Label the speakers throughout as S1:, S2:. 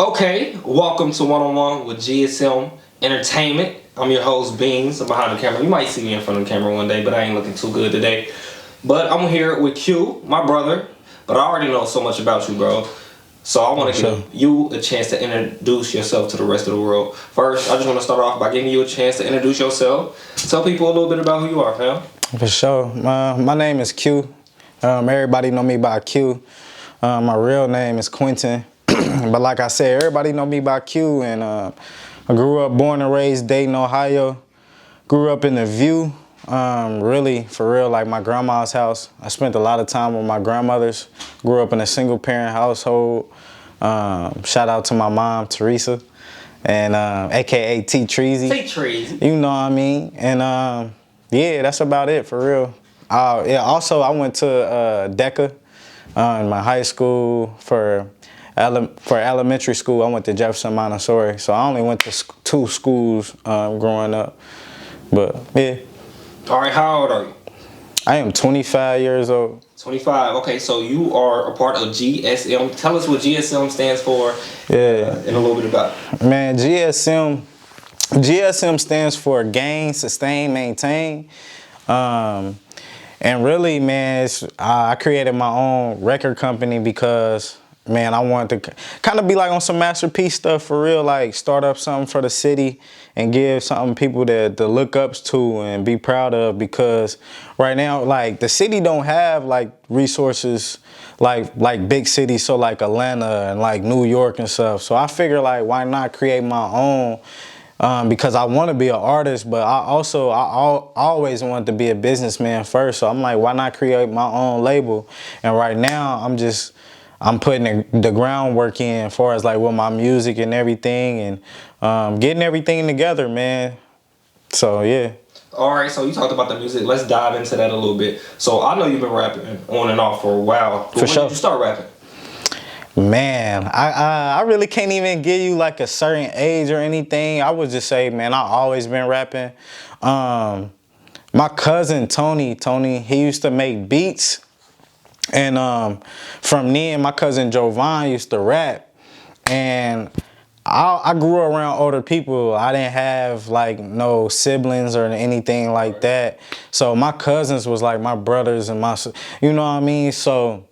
S1: Okay, welcome to One on One with GSM Entertainment. I'm your host, Beans. I'm behind the camera. You might see me in front of the camera one day, but I ain't looking too good today. But I'm here with Q, my brother. But I already know so much about you, bro. So I want to give you a chance to introduce yourself to the rest of the world. First, I just want to start off by giving you a chance to introduce yourself. Tell people a little bit about who you are, fam.
S2: For sure. My name is Q. Everybody know me by Q. My real name is Quentin. But like I said, everybody know me by Q. And I grew up, born and raised Dayton, Ohio. Grew up in the View. Really, for real, like my grandma's house. I spent a lot of time with my grandmothers. Grew up in a single parent household. Shout out to my mom, Teresa. And AKA T Treasy.
S1: T Treasy.
S2: You know what I mean? And yeah, that's about it for real. Yeah. Also, I went to DECA in my high school for elementary school. I went to Jefferson Montessori, so I only went to two schools growing up. But yeah.
S1: All right, how old are you?
S2: I am 25 years old.
S1: 25. Okay, so you are a part of GSM. Tell us what GSM stands for.
S2: Yeah.
S1: And a little bit about it.
S2: Man, GSM stands for Gain, Sustain, Maintain. And really, man, I created my own record company because, man, I wanted to kind of be like on some masterpiece stuff for real, like start up something for the city and give something people to look up to and be proud of, because right now, like, the city don't have like resources like big cities, so like Atlanta and like New York and stuff. So I figure, like, why not create my own? Because I want to be an artist, but I always wanted to be a businessman first. So I'm like, why not create my own label? And right now, I'm putting the groundwork in as far as like with my music and everything, and getting everything together, man. So yeah.
S1: All right, so you talked about the music. Let's dive into that a little bit. So I know you've been rapping on and off for a while. But when did you start rapping?
S2: Man, I really can't even give you like a certain age or anything. I would just say, man, I always been rapping. My cousin Tony, he used to make beats. And from then, my cousin Jovan used to rap. And I grew around older people. I didn't have like no siblings or anything like that. So my cousins was like my brothers and you know what I mean? So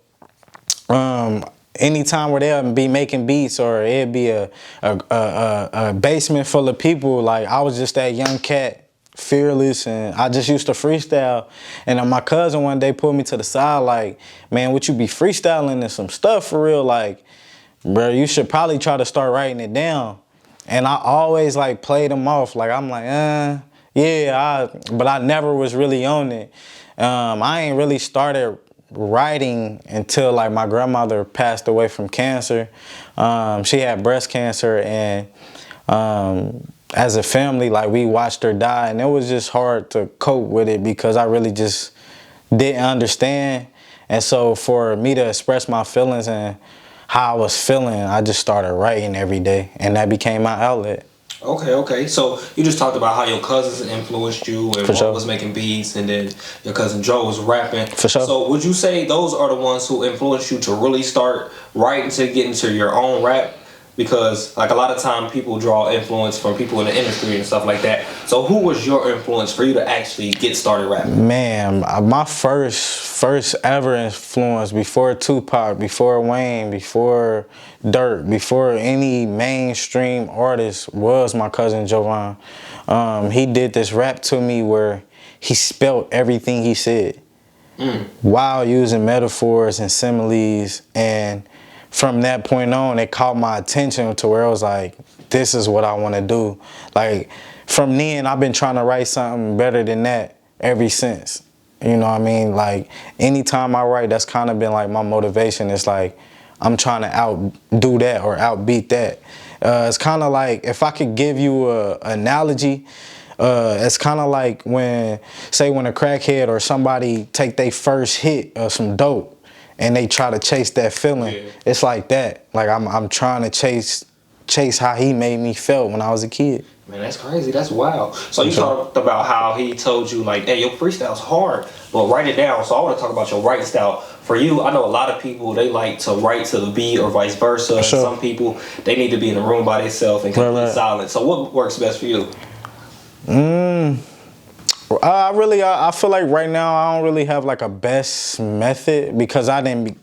S2: anytime where they'll be making beats or it'd be a basement full of people, like I was just that young cat, fearless, and I just used to freestyle. And then my cousin one day pulled me to the side like, man, would you be freestyling and some stuff for real? Like, bro, you should probably try to start writing it down. And I always like played them off. Like, I'm like, yeah, but I never was really on it. I ain't really started writing until like my grandmother passed away from cancer. She had breast cancer, and as a family, like, we watched her die, and it was just hard to cope with it because I really just didn't understand. And so for me to express my feelings and how I was feeling, I just started writing every day, and that became my outlet.
S1: Okay. So you just talked about how your cousins influenced you, and one was making beats, and then your cousin Joe was rapping.
S2: For sure.
S1: So would you say those are the ones who influenced you to really start writing, to get into your own rap? Because like a lot of time people draw influence from people in the industry and stuff like that. So who was your influence for you to actually get started rapping?
S2: Man, my first ever influence, before Tupac, before Wayne, before Dirt, before any mainstream artist, was my cousin Jovan. He did this rap to me where he spelt everything he said while using metaphors and similes, and from that point on, it caught my attention to where I was like, this is what I want to do. Like, from then, I've been trying to write something better than that ever since. You know what I mean? Like, anytime I write, that's kind of been like my motivation. It's like, I'm trying to outdo that or outbeat that. It's kind of like, if I could give you an analogy, it's kind of like when a crackhead or somebody take their first hit of some dope, and they try to chase that feeling. Yeah. It's like that. Like, I'm trying to chase chase how he made me feel when I was a kid.
S1: Man, that's crazy. That's wild. So you talked about how he told you like, hey, your freestyle's hard, but write it down. So I want to talk about your writing style. For you, I know a lot of people, they like to write to the beat or vice versa.
S2: Sure.
S1: Some people, they need to be in a room by themselves and complete silence. So what works best for you?
S2: I feel like right now I don't really have like a best method because I didn't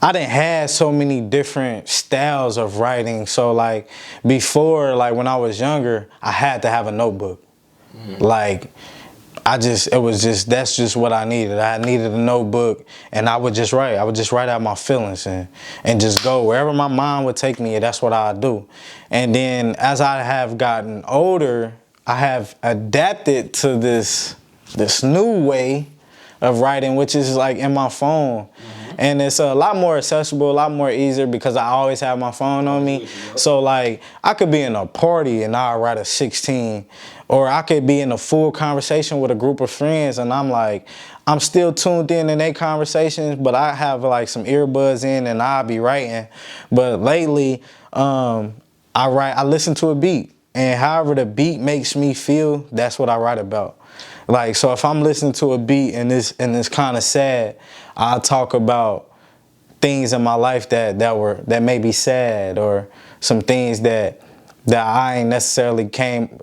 S2: have so many different styles of writing. So like before, like when I was younger, I had to have a notebook. Like that's just what I needed. I needed a notebook and I would just write. I would just write out my feelings and just go wherever my mind would take me. That's what I do. And then as I have gotten older, I have adapted to this new way of writing, which is like in my phone. And it's a lot more accessible, a lot more easier because I always have my phone on me. So like I could be in a party and I'll write a 16, or I could be in a full conversation with a group of friends and I'm still tuned in their conversations, but I have like some earbuds in and I'll be writing. But lately, I listen to a beat, and however the beat makes me feel, that's what I write about. Like, so if I'm listening to a beat and it's kind of sad, I'll talk about things in my life that may be sad, or some things that I ain't necessarily came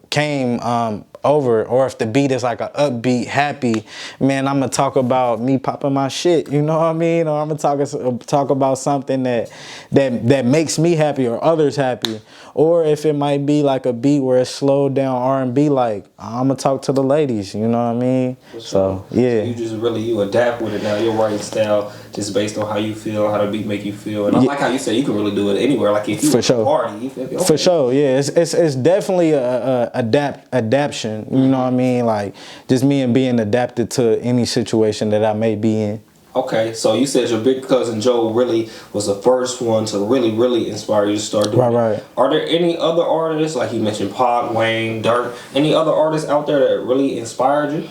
S2: over. Or if the beat is like an upbeat, happy, man, I'm gonna talk about me popping my shit, you know what I mean? Or I'm gonna talk about something that makes me happy or others happy. Or if it might be like a beat where it's slowed down R&B, like I'm gonna talk to the ladies, you know what I mean? So yeah.
S1: So you adapt with it now. Your writing style just based on how you feel, how the beat make you feel. And I like how you say you can really do it anywhere. Like if you
S2: for sure.
S1: Party, you feel me? Okay.
S2: For sure, yeah. It's definitely a adaptation. You know what I mean? Like just me and being adapted to any situation that I may be in.
S1: Okay, so you said your big cousin Joe really was the first one to really inspire you to start doing it.
S2: Right.
S1: Are there any other artists, like you mentioned Pac, Wayne, Dirk, any other artists out there that really inspired you?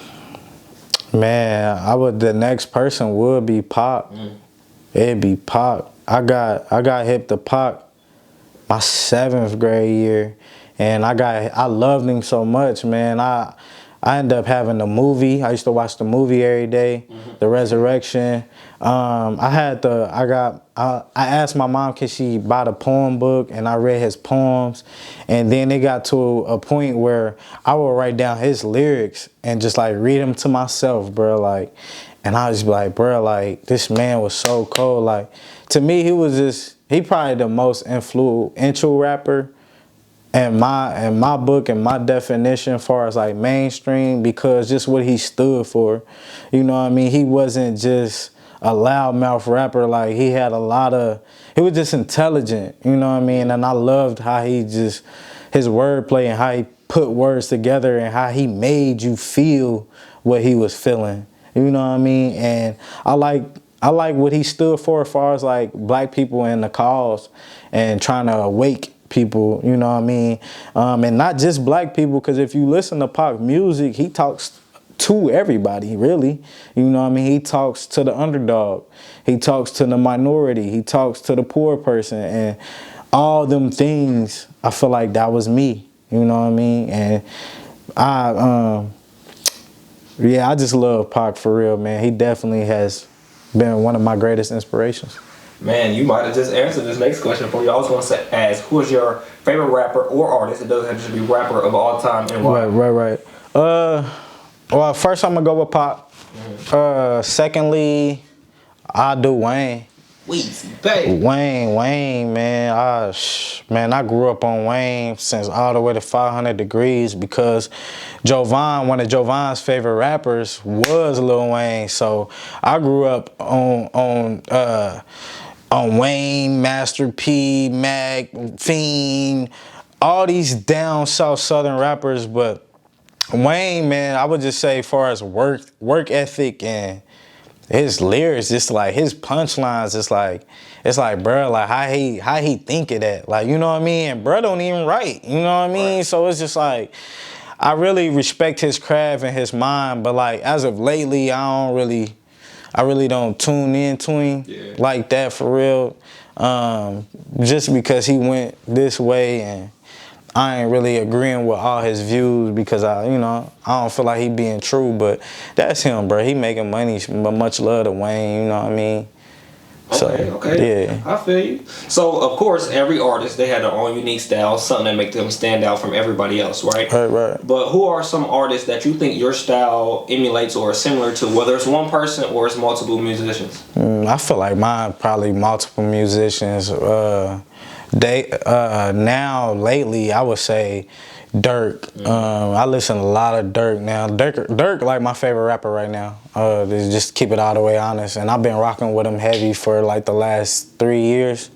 S2: Man, the next person would be Pac. It'd be Pac. I got hip to Pac my 7th grade year, and I loved him so much, man. I ended up having the movie. I used to watch the movie every day, The Resurrection. I asked my mom, could she buy the poem book, and I read his poems. And then it got to a point where I would write down his lyrics and just like read them to myself, bro. Like, and I was like, bro, like this man was so cold. Like to me, he probably the most influential rapper in my book and my definition as far as like mainstream, because just what he stood for. You know what I mean? He wasn't just a loudmouth rapper. Like he was just intelligent, you know what I mean? And I loved how his wordplay and how he put words together and how he made you feel what he was feeling. You know what I mean? And I like what he stood for as far as like black people and the cause and trying to awake people, you know what I mean? And not just black people, because if you listen to Pac music, he talks to everybody, really. You know what I mean? He talks to the underdog. He talks to the minority. He talks to the poor person. And all them things, I feel like that was me. You know what I mean? And I just love Pac for real, man. He definitely has been one of my greatest inspirations.
S1: Man, you might have just answered this next question for you. I was going to ask, who is your favorite rapper or artist? It doesn't have to just be rapper of all time and why.
S2: Right. Well, first I'm going to go with Pac. Secondly, I'll do Wayne.
S1: Weezy, baby.
S2: Wayne, man. I grew up on Wayne since all the way to 500 Degrees because one of Jovan's favorite rappers was Lil Wayne. So I grew up on Wayne, Master P, Mac, Fiend, all these down south southern rappers. But Wayne, man, I would just say as far as work ethic and his lyrics, just like his punchlines, it's like, bro, like how he think of that, like, you know what I mean? And bro don't even write, you know what I mean? Right. So it's just like, I really respect his craft and his mind, but like as of lately, I I really don't tune in to him like that for real. Just because he went this way and I ain't really agreeing with all his views because I don't feel like he being true, but that's him, bro. He making money, but much love to Wayne, you know what I mean?
S1: Okay.
S2: Yeah.
S1: I feel you. So, of course, every artist, they had their own unique style, something that make them stand out from everybody else, right?
S2: Right.
S1: But who are some artists that you think your style emulates or is similar to, whether it's one person or it's multiple musicians?
S2: I feel like mine probably multiple musicians. Now lately I would say Dirk. I listen to a lot of Dirk now. Dirk like my favorite rapper right now. Just keep it all the way honest. And I've been rocking with him heavy for like the last 3 years.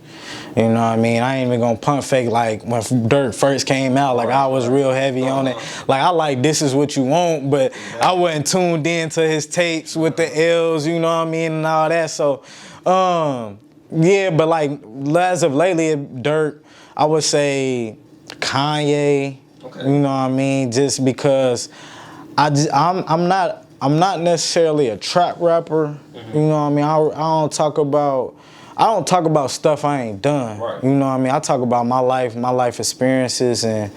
S2: You know what I mean? I ain't even gonna pump fake like when Dirk first came out. Like I was real heavy on it. Like I like This Is What You Want, but I wasn't tuned into his tapes with the L's, you know what I mean, and all that. So, yeah, but like as of lately, Dirk, I would say Kanye.
S1: Okay.
S2: You know what I mean? Just because I'm not necessarily a trap rapper. You know what I mean? I don't talk about stuff I ain't done.
S1: Right.
S2: You know what I mean? I talk about my life experiences, and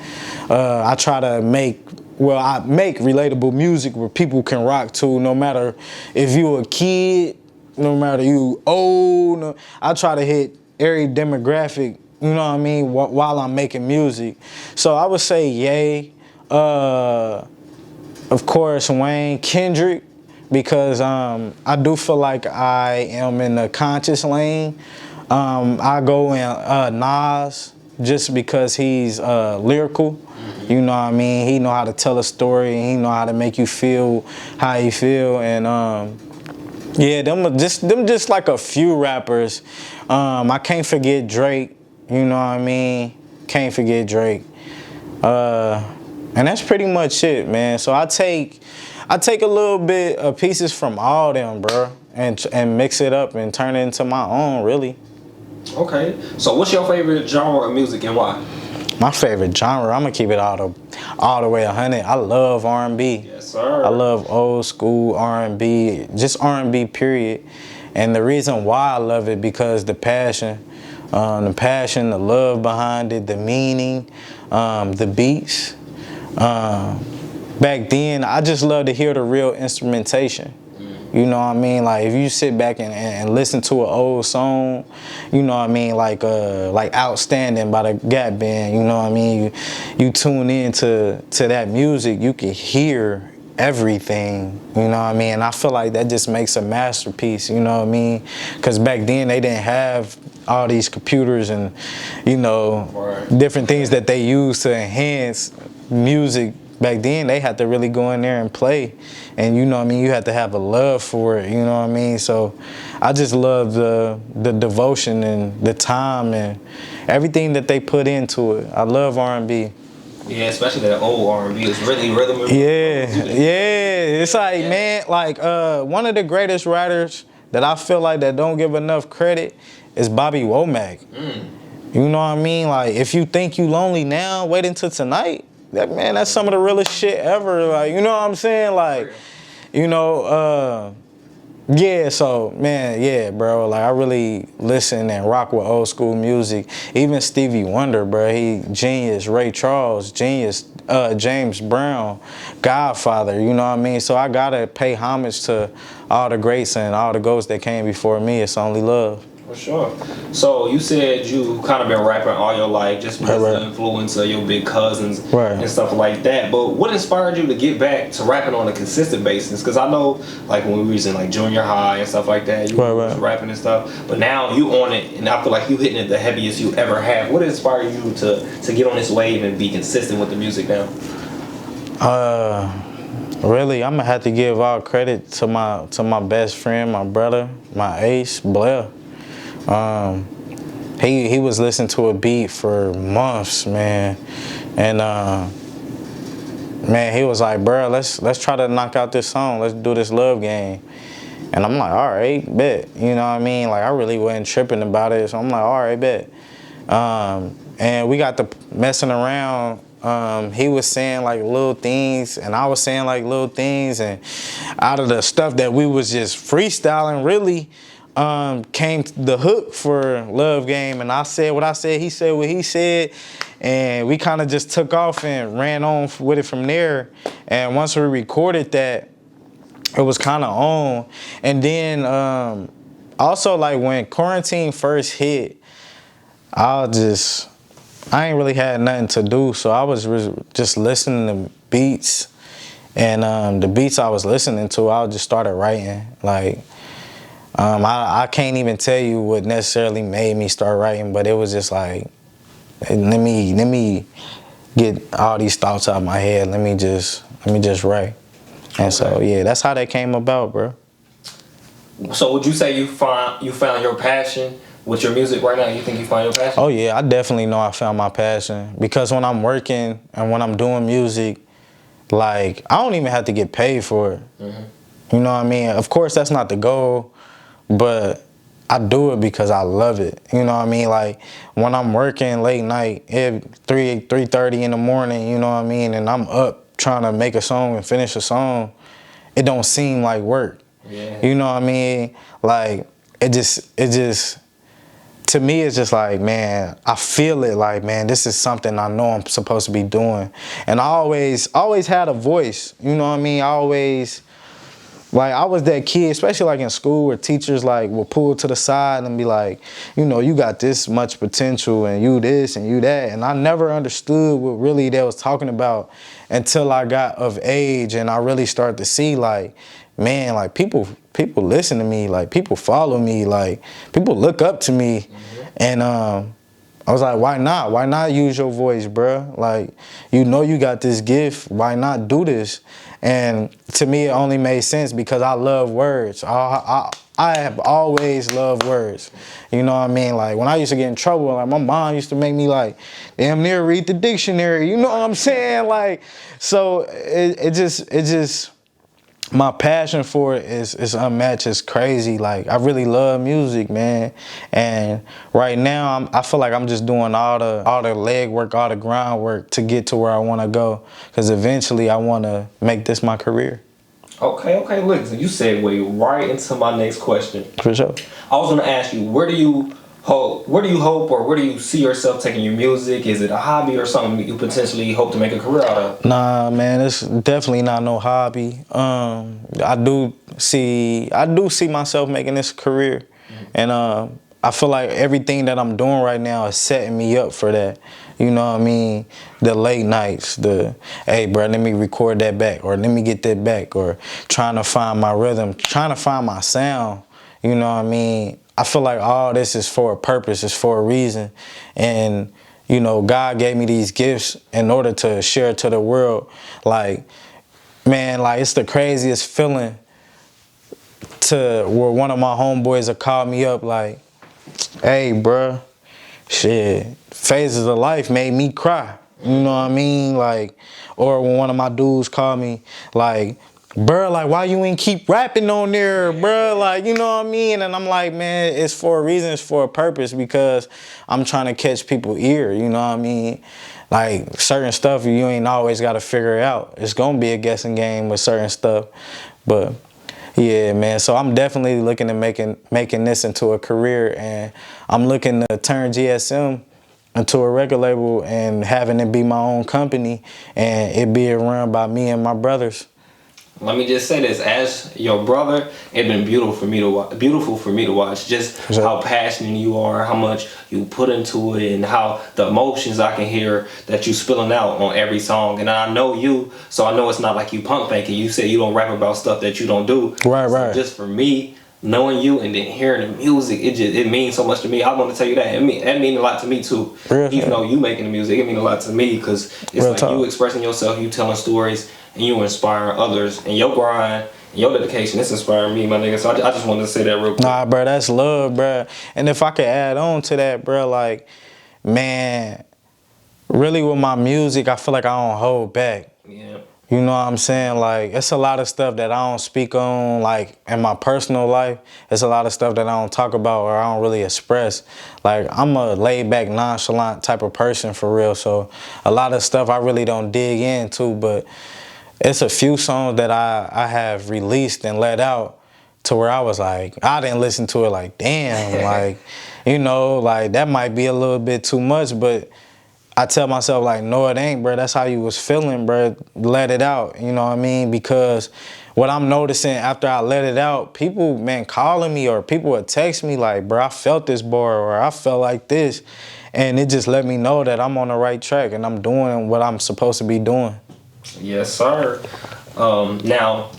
S2: I try to make relatable music where people can rock to, no matter if you a kid, no matter you old. I try to hit every demographic, you know what I mean, while I'm making music. So I would say Ye, of course Wayne, Kendrick, because I do feel like I am in the conscious lane. I go in Nas just because he's lyrical. You know what I mean? He know how to tell a story, and he know how to make you feel how you feel. And yeah, them just like a few rappers. I can't forget Drake. You know what I mean? Can't forget Drake. And that's pretty much it, man. So I take a little bit of pieces from all them, bro, and mix it up and turn it into my own, really.
S1: Okay. So what's your favorite genre of music and why?
S2: My favorite genre, I'm gonna keep it all the way 100. I love R&B.
S1: Yes, sir.
S2: I love old school R&B, just R&B period. And the reason why I love it because the passion, the love behind it, the meaning, the beats. Back then, I just love to hear the real instrumentation. You know what I mean? Like if you sit back and listen to an old song, you know what I mean, like Outstanding by the Gap Band, you know what I mean? You tune in to that music, you can hear everything, you know what I mean? And I feel like that just makes a masterpiece, you know what I mean? Because back then they didn't have all these computers and, you know, different things that they use to enhance music. Back then, they had to really go in there and play. And you know what I mean? You had to have a love for it, you know what I mean? So I just love the devotion and the time and everything that they put into it. I love R&B.
S1: Yeah, especially that old R&B. It's really rhythm.
S2: Yeah. It's like, man, like one of the greatest writers that I feel like that don't give enough credit is Bobby Womack. You know what I mean? Like, if you think you lonely now, wait until tonight. That's some of the realest shit ever. Like, you know what I'm saying? Like, you know, yeah, so, man, yeah, bro. Like, I really listen and rock with old school music. Even Stevie Wonder, bro, he genius. Ray Charles, genius. James Brown, Godfather, you know what I mean? So I gotta pay homage to all the greats and all the goats that came before me. It's only love.
S1: For sure. So you said you kind of been rapping all your life just because of the influence of your big cousins and stuff like that. But what inspired you to get back to rapping on a consistent basis? Because I know, like when we was in like junior high and stuff like that, you was rapping and stuff. But now you on it, and I feel like you hitting it the heaviest you ever have. What inspired you to get on this wave and be consistent with the music now?
S2: Really, I'm gonna have to give all credit to my best friend, my brother, my ace, Blair. He was listening to a beat for months, man, and man, he was like, bro, let's try to knock out this song. Let's do this love game. And I'm like, all right, bet. You know what I mean? Like, I really wasn't tripping about it, so I'm like, all right, bet. And we got to messing around He was saying like little things, and I was saying like little things, and out of the stuff that we was just freestyling, really came the hook for Love Game. And I said what I said, he said what he said, and we kind of just took off and ran on with it from there. And once we recorded that, it was kind of on. And then also, like, when quarantine first hit, I ain't really had nothing to do, so I was just listening to beats. And the beats I was listening to, I just started writing. Like, I can't even tell you what necessarily made me start writing, but it was just like, let me get all these thoughts out of my head. Let me just write. And so, yeah, that's how that came about, bro.
S1: So would you say you found your passion with your music right now? You think you find your passion?
S2: Oh, yeah, I definitely know I found my passion. Because when I'm working and when I'm doing music, like, I don't even have to get paid for it. Mm-hmm. You know what I mean? Of course, that's not the goal, but I do it because I love it. You know what I mean? Like, when I'm working late night, 3:30 in the morning, you know what I mean, and I'm up trying to make a song and finish a song, it don't seem like work. Yeah. You know what I mean? Like, it just, to me, it's just like, man, I feel it like, man, this is something I know I'm supposed to be doing. And I always had a voice, you know what I mean? I was that kid, especially like in school, where teachers like will pull to the side and be like, you know, you got this much potential and you this and you that. And I never understood what really they was talking about until I got of age and I really started to see, like, man, like people listen to me, like people follow me, like people look up to me. Mm-hmm. And I was like, why not? Why not use your voice, bruh? Like, you know you got this gift. Why not do this? And to me, it only made sense because I love words. I have always loved words. You know what I mean? Like, when I used to get in trouble, like, my mom used to make me, like, damn near read the dictionary. You know what I'm saying? Like, so it just my passion for it is unmatched. It's crazy. Like, I really love music, man. And right now, I feel like I'm just doing all the legwork, all the groundwork to get to where I want to go. Because eventually, I want to make this my career.
S1: Okay. Look, you segued right into my next question.
S2: For sure.
S1: I was going to ask you, where do you hope, or where do you see yourself taking your music? Is it a hobby or something you potentially hope to make a career out of?
S2: Nah, man, it's definitely not no hobby. I do see myself making this a career. Mm-hmm. And I feel like everything that I'm doing right now is setting me up for that. You know what I mean? The late nights, hey, bro, let me record that back, or let me get that back, or trying to find my rhythm, trying to find my sound. You know what I mean? I feel like all this is for a purpose, it's for a reason. And, you know, God gave me these gifts in order to share to the world. Like, man, like, it's the craziest feeling to where one of my homeboys will call me up like, hey, bruh, shit, phases of life made me cry. You know what I mean? Like, or when one of my dudes called me like, bruh, like, why you ain't keep rapping on there, bruh? Like, you know what I mean? And I'm like, man, it's for a reason, it's for a purpose, because I'm trying to catch people's ear, you know what I mean? Like, certain stuff you ain't always got to figure it out. It's going to be a guessing game with certain stuff. But, yeah, man, so I'm definitely looking at making this into a career, and I'm looking to turn GSM into a record label and having it be my own company and it be run by me and my brothers.
S1: Let me just say this: as your brother, it's been beautiful for me to watch. Just how passionate you are, how much you put into it, and how the emotions I can hear that you spilling out on every song. And I know you, so I know it's not like you punk faking. You say you don't rap about stuff that you don't do.
S2: Right.
S1: So just for me, knowing you and then hearing the music, it means so much to me. I want to tell you that that means a lot to me too. Even though you making the music, it means a lot to me because it's real like talk. You expressing yourself, you telling stories, and you inspiring others. And your grind and your dedication, it's inspiring me, my nigga. So I just wanted to say that real quick.
S2: Nah, bro, that's love, bro. And if I could add on to that, bro, like, man, really with my music, I feel like I don't hold back.
S1: Yeah.
S2: You know what I'm saying? Like, it's a lot of stuff that I don't speak on, like, in my personal life. It's a lot of stuff that I don't talk about or I don't really express. Like, I'm a laid-back, nonchalant type of person for real, so a lot of stuff I really don't dig into, but it's a few songs that I have released and let out to where I was like, I didn't listen to it like, damn, like, you know, like, that might be a little bit too much, but I tell myself, like, no, it ain't, bro. That's how you was feeling, bro. Let it out, you know what I mean? Because what I'm noticing after I let it out, people, man, calling me or people would text me like, bro, I felt this bar or I felt like this. And it just let me know that I'm on the right track and I'm doing what I'm supposed to be doing.
S1: Yes, sir. Now,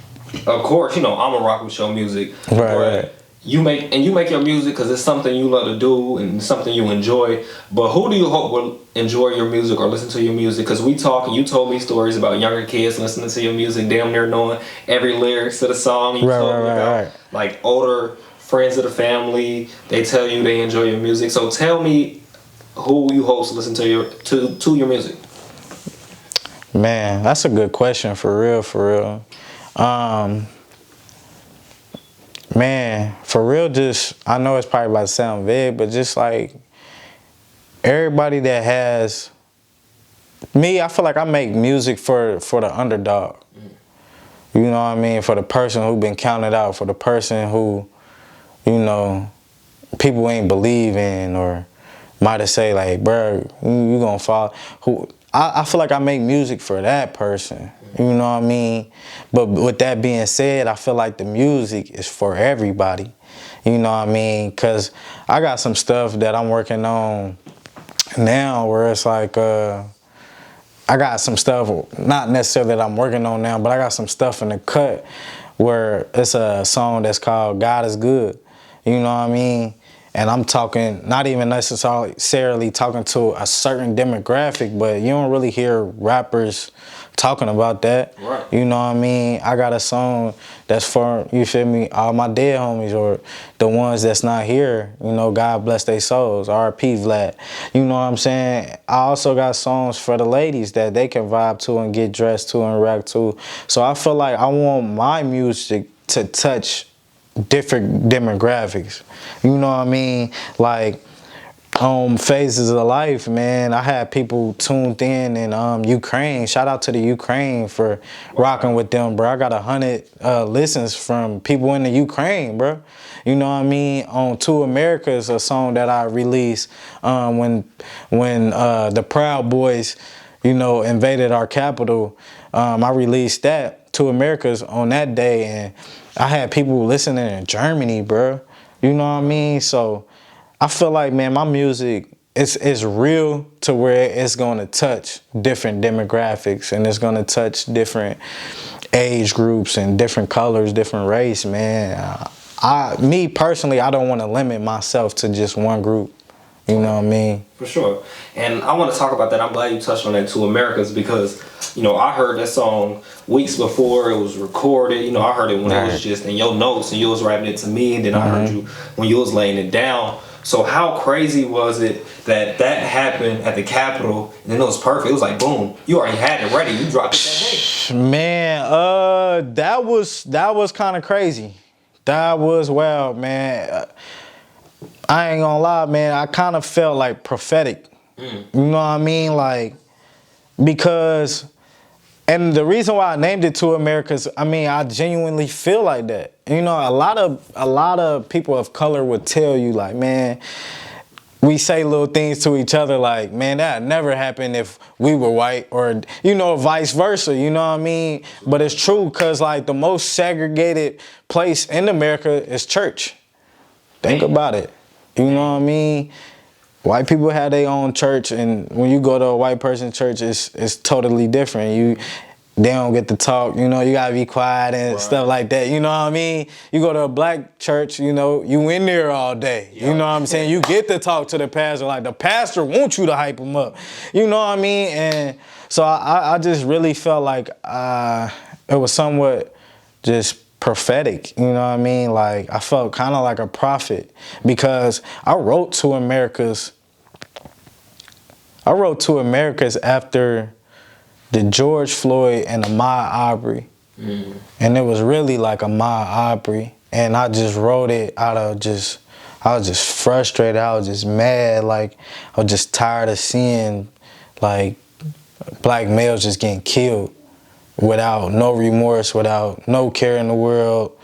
S1: of course, you know, I'm a rock with your music.
S2: Right.
S1: You make your music because it's something you love to do and something you enjoy. But who do you hope will enjoy your music or listen to your music? Because we talk and you told me stories about younger kids listening to your music, damn near knowing every lyrics to the song. You told me about like older friends of the family. They tell you they enjoy your music. So tell me who you hope to listen to your music.
S2: Man, that's a good question, for real. Man, for real, just, I know it's probably about to sound vague, but just like everybody that has, me, I feel like I make music for the underdog. You know what I mean? For the person who been counted out, for the person who, you know, people ain't believe in or might have say like, bro, you gonna fall. I feel like I make music for that person. You know what I mean? But with that being said, I feel like the music is for everybody. You know what I mean? Because I got some stuff that I'm working on now where it's like, I got some stuff, not necessarily that I'm working on now, but I got some stuff in the cut where it's a song that's called God is Good. You know what I mean? And I'm talking, not even necessarily talking to a certain demographic, but you don't really hear rappers talking about that.
S1: Right.
S2: You know what I mean? I got a song that's for, you feel me, all my dead homies or the ones that's not here. You know, God bless their souls, R.P. Vlad. You know what I'm saying? I also got songs for the ladies that they can vibe to and get dressed to and rock to. So I feel like I want my music to touch different demographics. You know what I mean? Like Phases of Life, man, I had people tuned in Ukraine. Shout out to the Ukraine for rocking with them, bro. I got 100 listens from people in the Ukraine, bro. You know what I mean? On Two Americas, a song that I released when the Proud Boys, you know, invaded our capital. I released that, Two Americas, on that day, and I had people listening in Germany, bro. You know what I mean? So I feel like, man, my music is real to where it's gonna touch different demographics and it's gonna touch different age groups and different colors, different race, man. Me personally, I don't want to limit myself to just one group. You know what I mean?
S1: For sure. And I want to talk about that. I'm glad you touched on that, Two Americas, because, you know, I heard that song weeks before it was recorded. You know, I heard it when it was just in your notes and you was writing it to me, and then I heard you when you was laying it down. So how crazy was it that happened at the Capitol, and then it was perfect? It was like, boom, you already had it ready. You dropped it that day.
S2: Man, that was kind of crazy. That was wild, man. I ain't gonna lie, man, I kind of felt like prophetic. You know what I mean? Like, because, and the reason why I named it Two Americas, I mean, I genuinely feel like that. You know, a lot of people of color would tell you, like, man, we say little things to each other like, man, that never happened if we were white, or, you know, vice versa, you know what I mean? But it's true, because, like, the most segregated place in America is church. Think about it. You know what I mean? White people have their own church, and when you go to a white person's church, it's totally different. They don't get to talk, you know, you gotta be quiet and stuff like that, you know what I mean? You go to a black church, you know, you in there all day, you know what I'm saying? You get to talk to the pastor, like the pastor wants you to hype him up, you know what I mean? And so I just really felt like it was somewhat just prophetic, you know what I mean? Like, I felt kind of like a prophet, because I wrote Two Americas after the George Floyd and the Ahmaud Arbery. And it was really like a Ahmaud Arbery. And I just wrote it out of I was just frustrated. I was just mad. Like, I was just tired of seeing, like, black males just getting killed without no remorse, without no care in the world,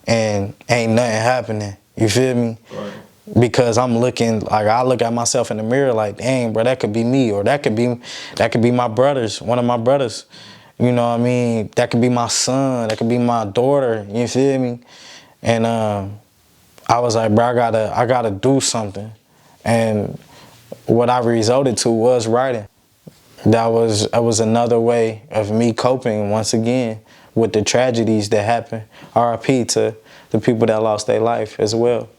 S2: and ain't nothing happening. You feel me?
S1: Right.
S2: Because I'm looking, like, I look at myself in the mirror like, dang, bro, that could be me, or that could be my brothers, one of my brothers. You know what I mean? That could be my son, that could be my daughter, you feel me? And I was like, bro, I gotta do something. And what I resorted to was writing. That was another way of me coping once again with the tragedies that happened. RIP to the people that lost their life as well.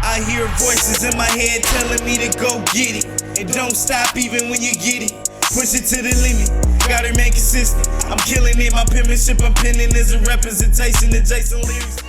S3: I hear voices in my head telling me to go get it. And don't stop even when you get it. Push it to the limit, gotta remain consistent. I'm killing it, my penmanship I'm penning is a representation of Jason lyrics.